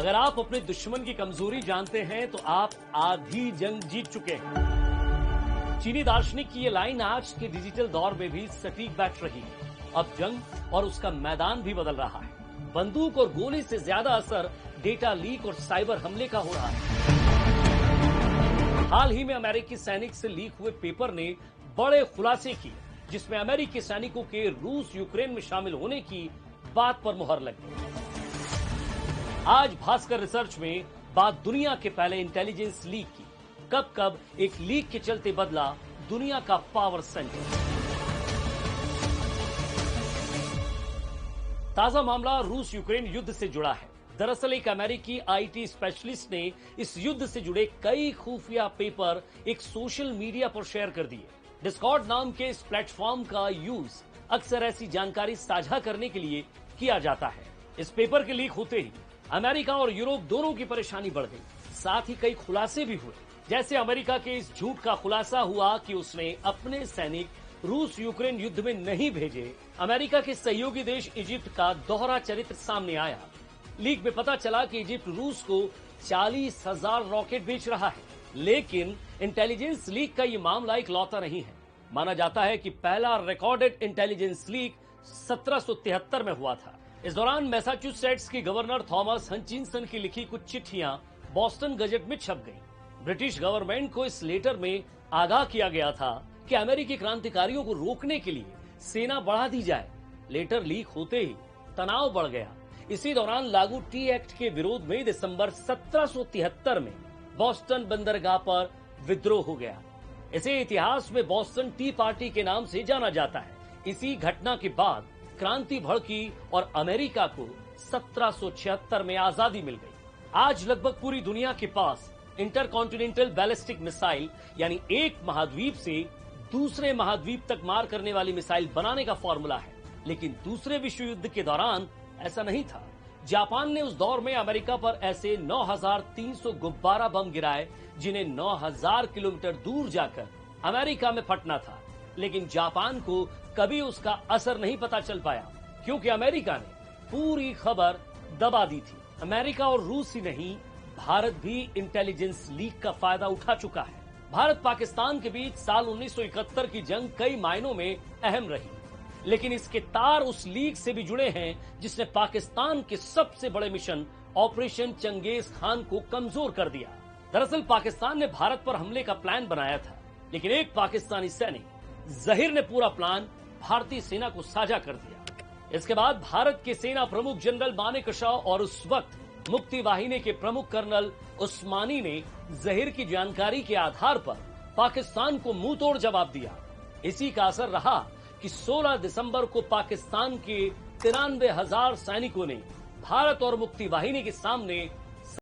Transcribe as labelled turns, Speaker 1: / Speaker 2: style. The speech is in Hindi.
Speaker 1: अगर आप अपने दुश्मन की कमजोरी जानते हैं तो आप आधी जंग जीत चुके हैं। चीनी दार्शनिक की ये लाइन आज के डिजिटल दौर में भी सटीक बैठ रही है। अब जंग और उसका मैदान भी बदल रहा है। बंदूक और गोली से ज्यादा असर डेटा लीक और साइबर हमले का हो रहा है। हाल ही में अमेरिकी सैनिक से लीक हुए पेपर ने बड़े खुलासे किए, जिसमें अमेरिकी सैनिकों के रूस यूक्रेन में शामिल होने की बात पर मुहर लगी। आज भास्कर रिसर्च में बात दुनिया के पहले इंटेलिजेंस लीक की। कब कब एक लीक के चलते बदला दुनिया का पावर सेंटर। ताजा मामला रूस यूक्रेन युद्ध से जुड़ा है। दरअसल एक अमेरिकी आईटी स्पेशलिस्ट ने इस युद्ध से जुड़े कई खुफिया पेपर एक सोशल मीडिया पर शेयर कर दिए। डिस्कॉर्ड नाम के इस प्लेटफॉर्म का यूज अक्सर ऐसी जानकारी साझा करने के लिए किया जाता है। इस पेपर के लीक होते ही अमेरिका और यूरोप दोनों की परेशानी बढ़ गई। साथ ही कई खुलासे भी हुए, जैसे अमेरिका के इस झूठ का खुलासा हुआ कि उसने अपने सैनिक रूस यूक्रेन युद्ध में नहीं भेजे। अमेरिका के सहयोगी देश इजिप्ट का दोहरा चरित्र सामने आया। लीक में पता चला कि इजिप्ट रूस को 40,000 रॉकेट बेच रहा है। लेकिन इंटेलिजेंस लीक का ये मामला इकलौता नहीं है। माना जाता है कि पहला रिकॉर्डेड इंटेलिजेंस लीक 1773 में हुआ था। इस दौरान मैसाचुसेट्स के गवर्नर थॉमस हंचिंसन की लिखी कुछ चिट्ठियां बॉस्टन गजट में छप गईं। ब्रिटिश गवर्नमेंट को इस लेटर में आगाह किया गया था कि अमेरिकी क्रांतिकारियों को रोकने के लिए सेना बढ़ा दी जाए। लेटर लीक होते ही तनाव बढ़ गया। इसी दौरान लागू टी एक्ट के विरोध में दिसंबर 1773 में बॉस्टन बंदरगाह पर विद्रोह हो गया। इसे इतिहास में बॉस्टन टी पार्टी के नाम से जाना जाता है। इसी घटना के बाद क्रांति भड़की और अमेरिका को 1776 में आजादी मिल गई। आज लगभग पूरी दुनिया के पास इंटरकॉन्टिनेंटल बैलिस्टिक मिसाइल यानी एक महाद्वीप से दूसरे महाद्वीप तक मार करने वाली मिसाइल बनाने का फॉर्मूला है। लेकिन दूसरे विश्व युद्ध के दौरान ऐसा नहीं था। जापान ने उस दौर में अमेरिका पर ऐसे 9,300 गुब्बारा बम गिराए, जिन्हें 9,000 किलोमीटर दूर जाकर अमेरिका में फटना था। लेकिन जापान को कभी उसका असर नहीं पता चल पाया, क्योंकि अमेरिका ने पूरी खबर दबा दी थी। अमेरिका और रूस ही नहीं, भारत भी इंटेलिजेंस लीक का फायदा उठा चुका है। भारत पाकिस्तान के बीच साल 1971 की जंग कई मायनों में अहम रही, लेकिन इसके तार उस लीक से भी जुड़े हैं जिसने पाकिस्तान के सबसे बड़े मिशन ऑपरेशन चंगेज खान को कमजोर कर दिया। दरअसल पाकिस्तान ने भारत पर हमले का प्लान बनाया था, लेकिन एक पाकिस्तानी सैनिक जहीर ने पूरा प्लान भारतीय सेना को साझा कर दिया। इसके बाद भारत के सेना प्रमुख जनरल मानेकशॉ और उस वक्त मुक्ति वाहिनी के प्रमुख कर्नल उस्मानी ने जहीर की जानकारी के आधार पर पाकिस्तान को मुंह तोड़ जवाब दिया। इसी का असर रहा कि 16 दिसंबर को पाकिस्तान के 93,000 सैनिकों ने भारत और मुक्ति वाहिनी के सामने